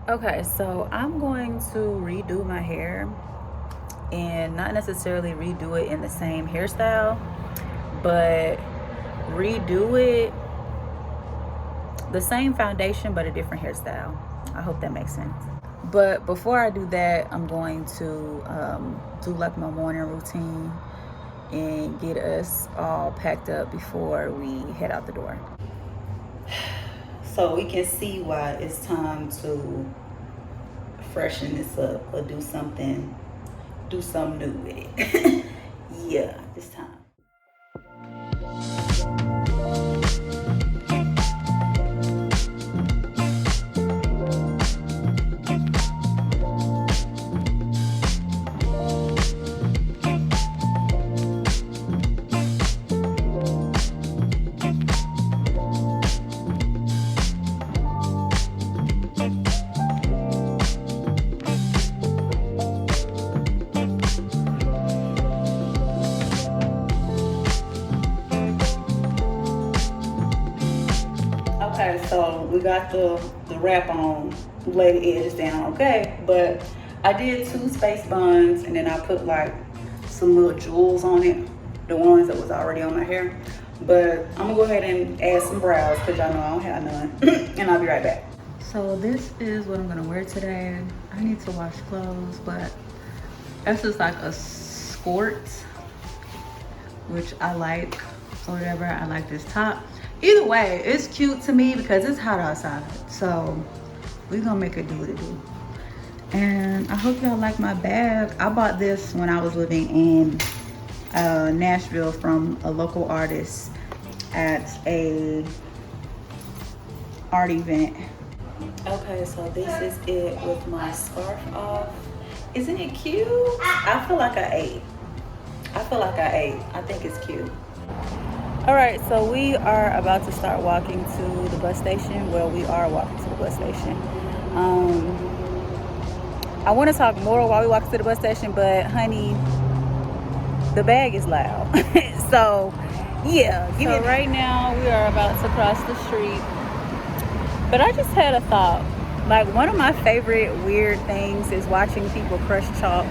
Okay, so I'm going to redo my hair and not necessarily redo it in the same hairstyle, but redo it the same foundation but a different hairstyle. I hope that makes sense. But before I do that, I'm going to do like my morning routine and get us all packed up before we head out the door. So we can see why it's time to freshen this up or do something new with it. Yeah, it's time. Okay, so we got the wrap on, lay the edges down, okay? But I did 2 space buns and then I put like some little jewels on it, the ones that was already on my hair. But I'm gonna go ahead and add some brows because y'all know I don't have none. And I'll be right back. So this is what I'm gonna wear today. I need to wash clothes, but this is like a skirt, which I like or whatever. I like this top. Either way, it's cute to me because it's hot outside. So we're gonna make it do what it do. And I hope y'all like my bag. I bought this when I was living in Nashville from a local artist at a art event. Okay, so this is it with my scarf off. Isn't it cute? I feel like I ate. I think it's cute. All right, so we are about to start walking to the bus station. Well, we are walking to the bus station. I want to talk more while we walk to the bus station, but honey, the bag is loud. So, yeah. So right now we are about to cross the street. But I just had a thought. Like, one of my favorite weird things is watching people crush chalk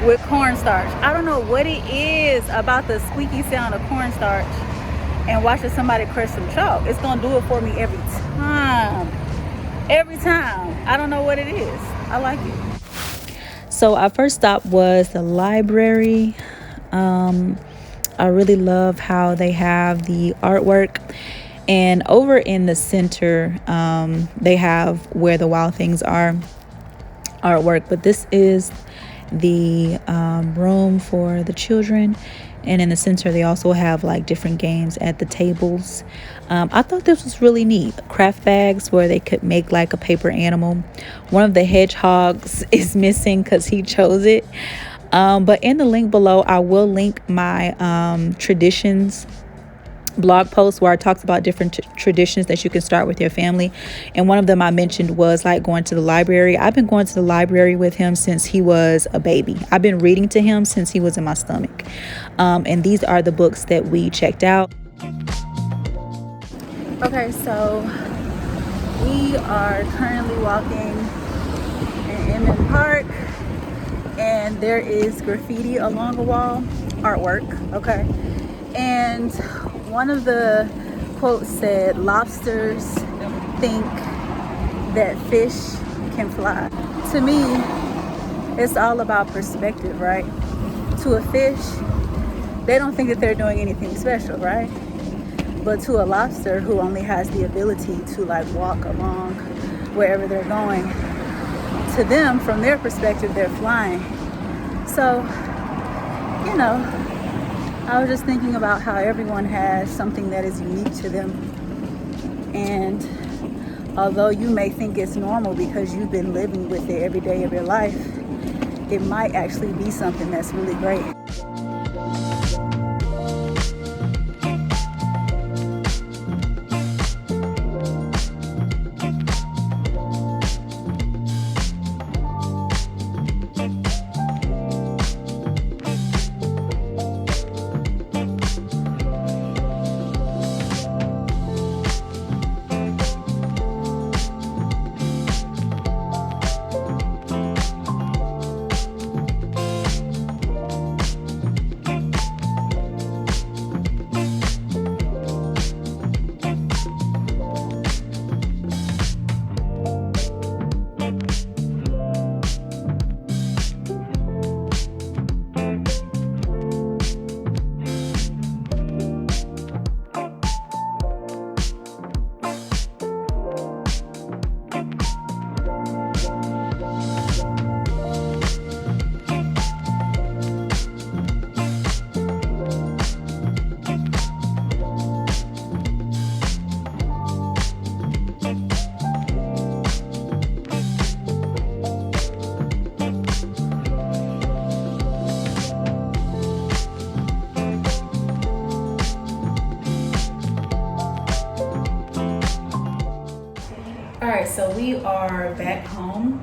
with cornstarch. I don't know what it is about the squeaky sound of cornstarch and watching somebody crush some chalk. It's gonna do it for me every time. Every time. I don't know what it is. I like it. So our first stop was the library. I really love how they have the artwork. And over in the center, they have Where the Wild Things Are artwork. But this is the room for the children. And in the center, they also have like different games at the tables. I thought this was really neat. Craft bags where they could make like a paper animal. One of the hedgehogs is missing because he chose it. But in the link below, I will link my traditions blog post where I talked about different traditions that you can start with your family. And one of them I mentioned was like going to the library. I've been going to the library with him since he was a baby. I've been reading to him since he was in my stomach. And these are the books that we checked out. Okay, so we are currently walking in Inman Park, and there is graffiti along the wall, artwork, okay? And one of the quotes said, "Lobsters think that fish can fly." To me, it's all about perspective, right? To a fish, they don't think that they're doing anything special, right? But to a lobster who only has the ability to like walk along wherever they're going, to them, from their perspective, they're flying. So, you know, I was just thinking about how everyone has something that is unique to them. And although you may think it's normal because you've been living with it every day of your life, it might actually be something that's really great. right, so we are back home.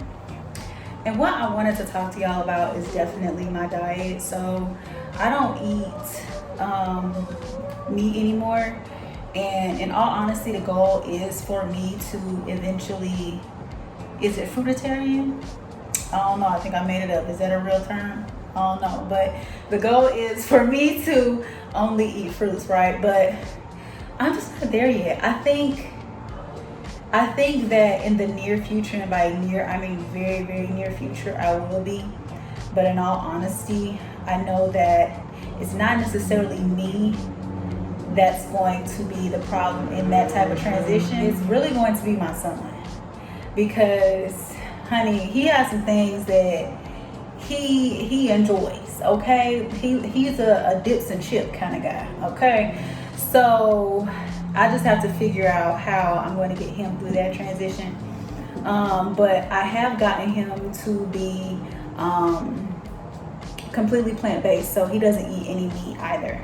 And what I wanted to talk to y'all about is definitely my diet. So I don't eat meat anymore. And in all honesty, the goal is for me to eventually, is it fruitarian? I don't know, I think I made it up. Is that a real term? I don't know. But the goal is for me to only eat fruits, right? But I'm just not there yet. I think that in the near future, and by near, I mean very, very near future, I will be. But in all honesty, I know that it's not necessarily me that's going to be the problem in that type of transition. It's really going to be my son. Because, honey, he has some things that he enjoys, okay? He's a dips and chip kind of guy, okay? So I just have to figure out how I'm going to get him through that transition. But I have gotten him to be completely plant-based, so he doesn't eat any meat either.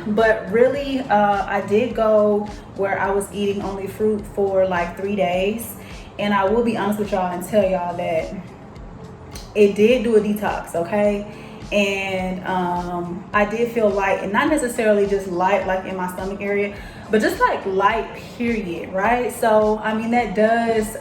But really, I did go where I was eating only fruit for like 3 days. And I will be honest with y'all and tell y'all that it did do a detox, okay? And I did feel light, and not necessarily just light like in my stomach area, but just like light period, right? So I mean, that does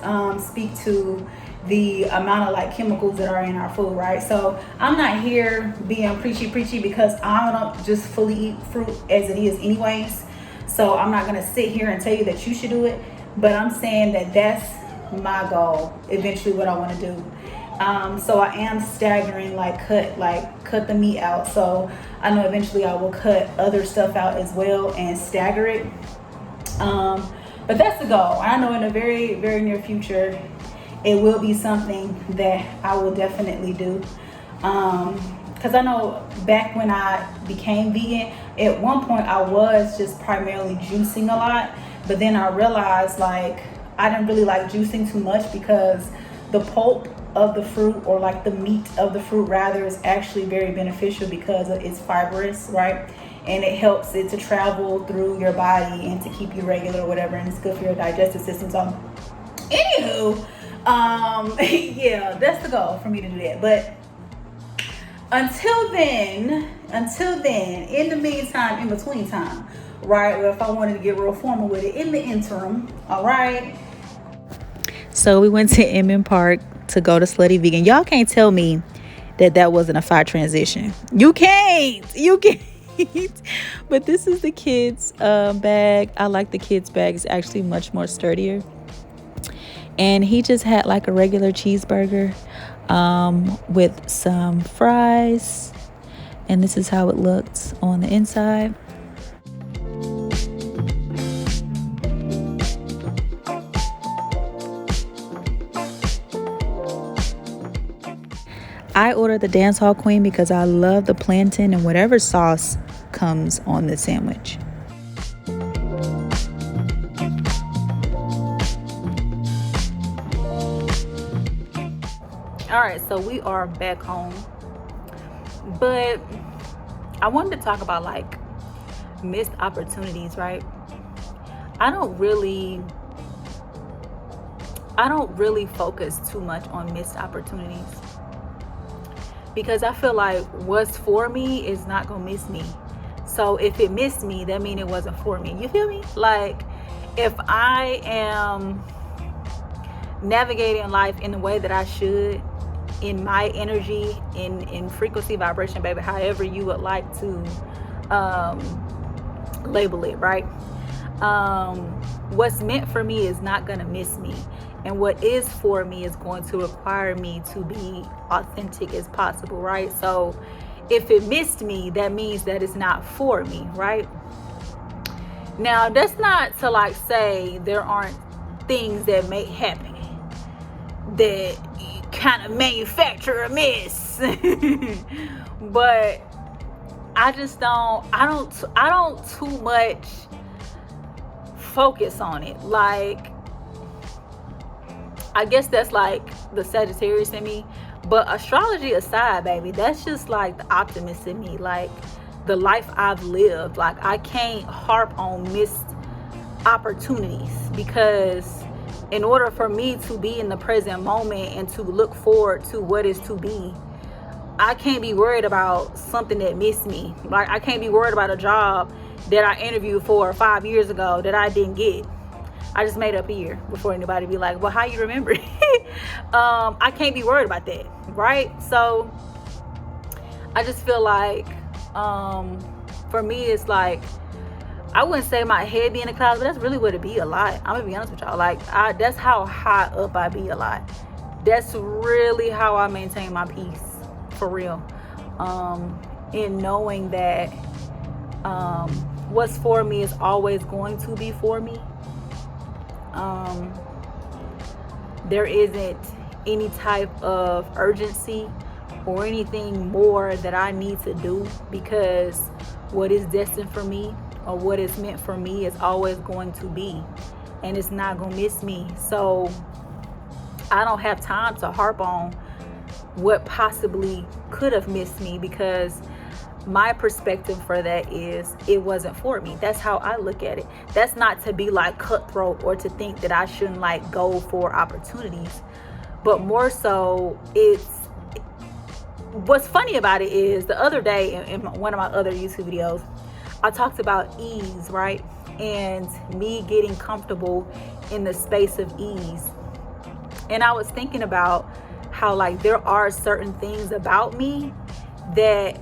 speak to the amount of like chemicals that are in our food, right? So I'm not here being preachy because I don't just fully eat fruit as it is anyways. So I'm not gonna sit here and tell you that you should do it, but I'm saying that that's my goal, eventually what I want to do. So I am staggering, like cut the meat out. So I know eventually I will cut other stuff out as well and stagger it. But that's the goal. I know in the very, very near future, it will be something that I will definitely do. Because I know back when I became vegan, at one point I was just primarily juicing a lot. But then I realized like I didn't really like juicing too much because the pulp of the fruit, or like the meat of the fruit rather, is actually very beneficial because it's fibrous, right? And it helps it to travel through your body and to keep you regular or whatever, and it's good for your digestive system. So anywho, yeah, that's the goal for me to do that. But until then, in the meantime, in between time, right, or if I wanted to get real formal with it, in the interim, all right. So we went to Emmett Park to go to Slutty Vegan. Y'all can't tell me that wasn't a fire transition. You can't. But this is the kids' bag. I like the kids' bag. It's actually much more sturdier. And he just had like a regular cheeseburger with some fries. And this is how it looked on the inside. I ordered the Dance Hall Queen because I love the plantain and whatever sauce comes on the sandwich. All right, so we are back home. But I wanted to talk about like missed opportunities, right? I don't really focus too much on missed opportunities, because I feel like what's for me is not gonna miss me. So if it missed me, that means it wasn't for me. You feel me? Like if I am navigating life in the way that I should, in my energy, in frequency, vibration, baby, however you would like to label it, right? What's meant for me is not gonna miss me. And what is for me is going to require me to be authentic as possible, right? So if it missed me, that means that it's not for me, right? Now, that's not to like say there aren't things that may happen that kind of manufacture a miss. But I don't too much focus on it. Like, I guess that's like the Sagittarius in me. But astrology aside, baby, that's just like the optimist in me. Like the life I've lived. Like I can't harp on missed opportunities, because in order for me to be in the present moment and to look forward to what is to be, I can't be worried about something that missed me. Like, I can't be worried about a job that I interviewed for 5 years ago that I didn't get. I just made up a year before anybody be like, well, how you remember it? I can't be worried about that, right? So I just feel like, for me, it's like, I wouldn't say my head be in the clouds, but that's really what it be a lot. I'm gonna be honest with y'all. Like, that's how high up I be a lot. That's really how I maintain my peace, for real. In knowing that what's for me is always going to be for me. There isn't any type of urgency or anything more that I need to do, because what is destined for me or what is meant for me is always going to be, and it's not gonna miss me. So I don't have time to harp on what possibly could have missed me, because my perspective for that is it wasn't for me. That's how I look at it. That's not to be like cutthroat or to think that I shouldn't like go for opportunities, but more so, it's what's funny about it is the other day in one of my other YouTube videos, I talked about ease, right? And me getting comfortable in the space of ease. And I was thinking about how like there are certain things about me that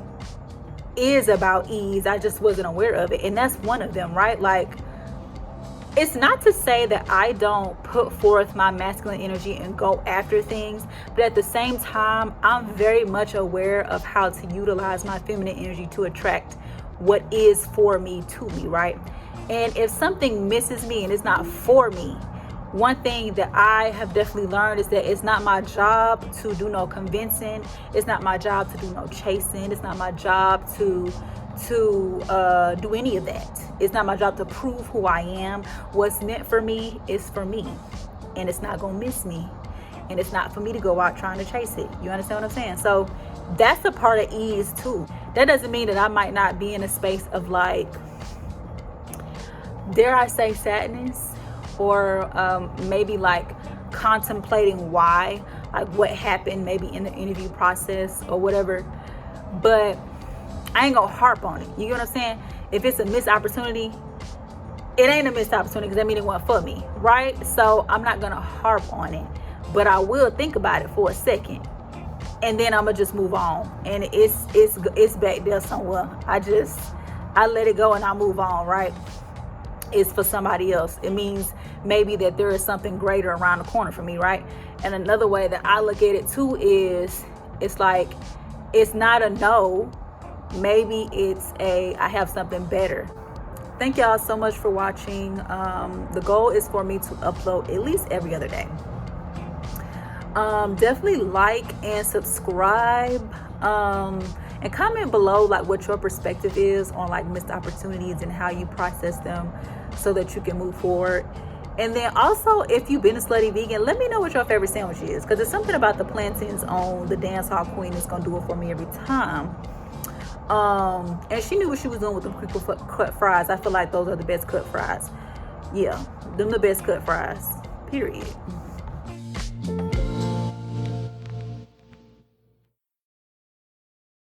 is about ease. I just wasn't aware of it. And that's one of them, right? Like, it's not to say that I don't put forth my masculine energy and go after things, but at the same time, I'm very much aware of how to utilize my feminine energy to attract what is for me to me, right? And if something misses me and it's not for me, one thing that I have definitely learned is that it's not my job to do no convincing. It's not my job to do no chasing. It's not my job to do any of that. It's not my job to prove who I am. What's meant for me is for me, and it's not gonna miss me, and it's not for me to go out trying to chase it. You understand what I'm saying? So that's a part of ease too. That doesn't mean that I might not be in a space of like, dare I say, sadness, or maybe like contemplating why, like what happened maybe in the interview process or whatever, but I ain't gonna harp on it. You get what I'm saying? If it's a missed opportunity, it ain't a missed opportunity, because that means it wasn't for me, right? So I'm not gonna harp on it, but I will think about it for a second, and then I'm gonna just move on, and it's back there somewhere. I let it go and I move on, right? It's for somebody else. It means maybe that there is something greater around the corner for me, right? And another way that I look at it too is, it's like, it's not a no, maybe it's a I have something better. Thank y'all so much for watching. The goal is for me to upload at least every other day. Definitely like and subscribe, and comment below like what your perspective is on like missed opportunities and how you process them so that you can move forward. And then also, if you've been a slutty vegan, let me know what your favorite sandwich is, because it's something about the plantains on the Dance Hall Queen that's gonna do it for me every time. And she knew what she was doing with the crinkle cut fries. I feel like those are the best cut fries. Yeah, them the best cut fries, period.